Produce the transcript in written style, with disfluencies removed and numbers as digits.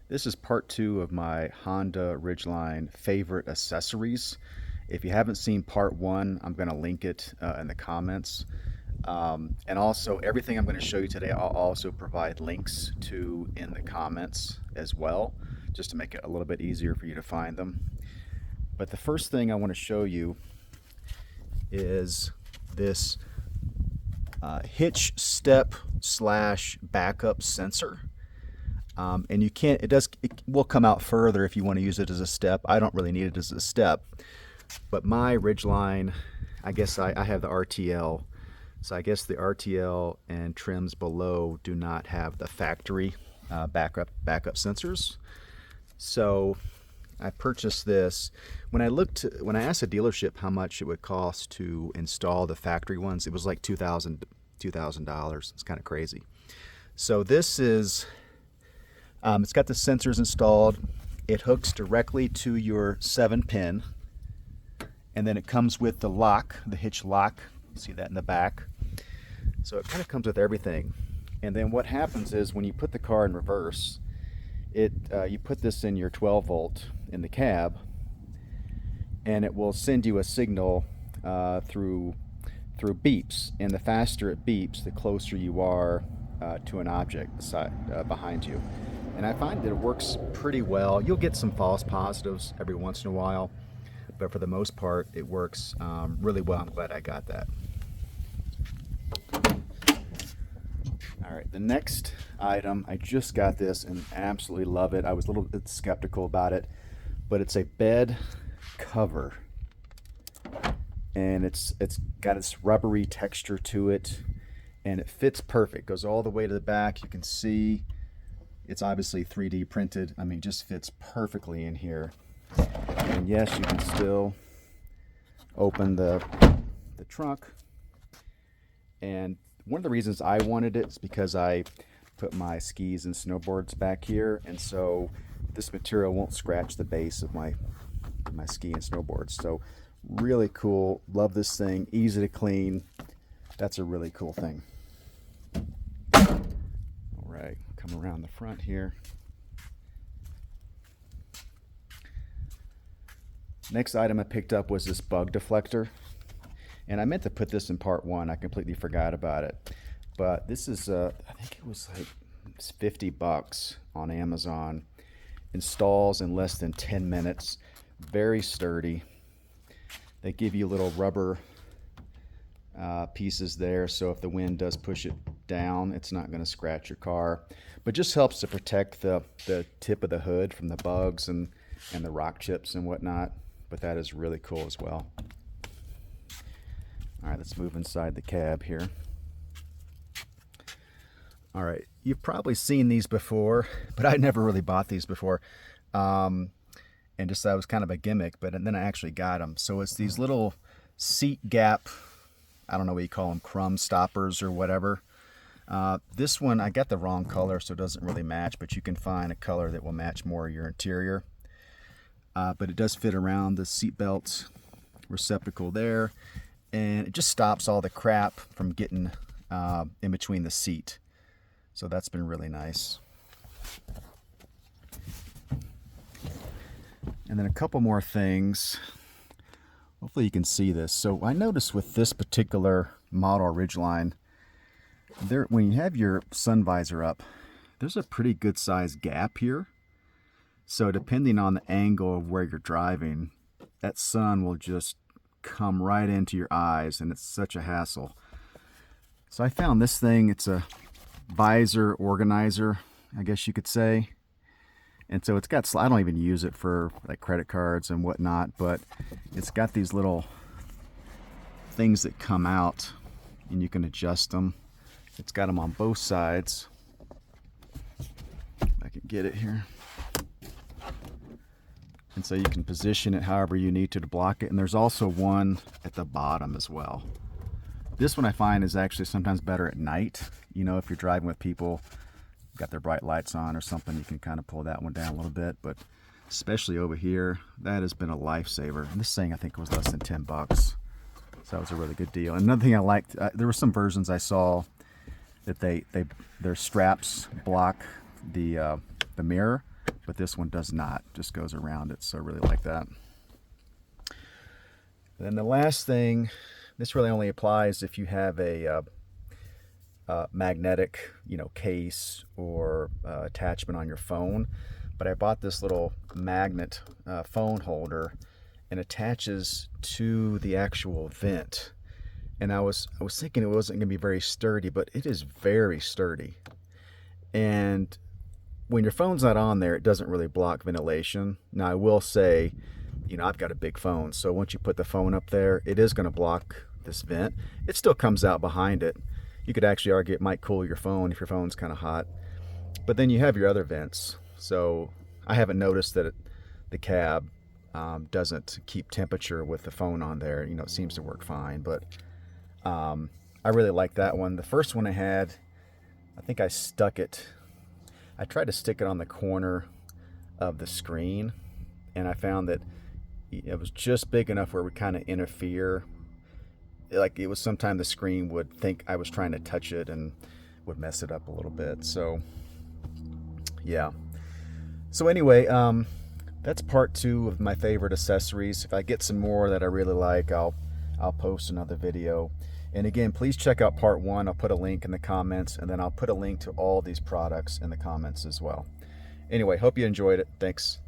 This is part two of my Honda Ridgeline favorite accessories. If you haven't seen part one, I'm going to link it in the comments. And also, everything I'm going to show you today, I'll also provide links to in the comments as well, just to make it a little bit easier for you to find them. But the first thing I want to show you is this hitch step slash backup sensor. And you can't, it will come out further if you want to use it as a step. I don't really need it as a step, but my Ridgeline, I guess I have the RTL. So I guess the RTL and trims below do not have the factory backup sensors. So I purchased this. When I asked the dealership how much it would cost to install the factory ones, it was like $2,000. It's kind of crazy. So this is, it's got the sensors installed. It hooks directly to your 7-pin, and then it comes with the lock, the hitch lock. You see that in the back. So it kind of comes with everything. And then what happens is when you put the car in reverse, you put this in your 12 volt in the cab, and it will send you a signal through beeps. And the faster it beeps, the closer you are to an object behind you. And I find that it works pretty well. You'll get some false positives every once in a while, but for the most part, it works really well. I'm glad I got that. All right, the next item, I just got this and absolutely love it. I was a little bit skeptical about it, but it's a bed cover. And it's got this rubbery texture to it, and it fits perfect. Goes all the way to the back. You can see it's obviously 3D printed. I mean, just fits perfectly in here. And yes, you can still open the trunk. And one of the reasons I wanted it is because I put my skis and snowboards back here, and so this material won't scratch the base of my ski and snowboards. So really cool. Love this thing. Easy to clean. That's a really cool thing. All right, come around the front here. Next item I picked up was this bug deflector. And I meant to put this in part one. I completely forgot about it. But this is, I think it was like $50 on Amazon. Installs in less than 10 minutes. Very sturdy. They give you little rubber pieces there, so if the wind does push it down, it's not going to scratch your car. But just helps to protect the tip of the hood from the bugs and the rock chips and whatnot. But that is really cool as well. All right, let's move inside the cab here. All right, you've probably seen these before, but I never really bought these before. And just that was kind of a gimmick, but then I actually got them. So it's these little seat gap, I don't know what you call them, crumb stoppers or whatever. This one, I got the wrong color, so it doesn't really match, but you can find a color that will match more of your interior. But it does fit around the seatbelt receptacle there. And it just stops all the crap from getting in between the seat. So that's been really nice. And then a couple more things. Hopefully you can see this. So I noticed with this particular model Ridgeline, when you have your sun visor up, there's a pretty good sized gap here. So depending on the angle of where you're driving, that sun will just come right into your eyes, and it's such a hassle. So I found this thing. It's a visor organizer, I guess you could say. And so it's got, I don't even use it for like credit cards and whatnot, but it's got these little things that come out and you can adjust them. It's got them on both sides. If I can get it here. And so you can position it however you need to block it. And there's also one at the bottom as well. This one I find is actually sometimes better at night. You know, if you're driving with people, got their bright lights on or something, you can kind of pull that one down a little bit. But especially over here, that has been a lifesaver. And this thing I think was less than $10. So that was a really good deal. Another thing I liked, there were some versions I saw that their straps block the mirror. but this one does not, just goes around it, so I really like that. And then the last thing, this really only applies if you have a magnetic, case or attachment on your phone. But I bought this little magnet phone holder, and attaches to the actual vent. And I was thinking it wasn't going to be very sturdy, but it is very sturdy. And when your phone's not on there, it doesn't really block ventilation. Now I will say, I've got a big phone, so once you put the phone up there, it is going to block this vent. It still comes out behind it. You could actually argue it might cool your phone if your phone's kind of hot. But then you have your other vents. So I haven't noticed that the cab doesn't keep temperature with the phone on there. It seems to work fine. But I really like that one. The first one I had, I think I tried to stick it on the corner of the screen, and I found that it was just big enough where it would kind of interfere. Like, it was sometimes the screen would think I was trying to touch it and would mess it up a little bit. So yeah. So anyway, that's part 2 of my favorite accessories. If I get some more that I really like, I'll post another video. And again, please check out part 1. I'll put a link in the comments, and then I'll put a link to all these products in the comments as well. Anyway, hope you enjoyed it. Thanks.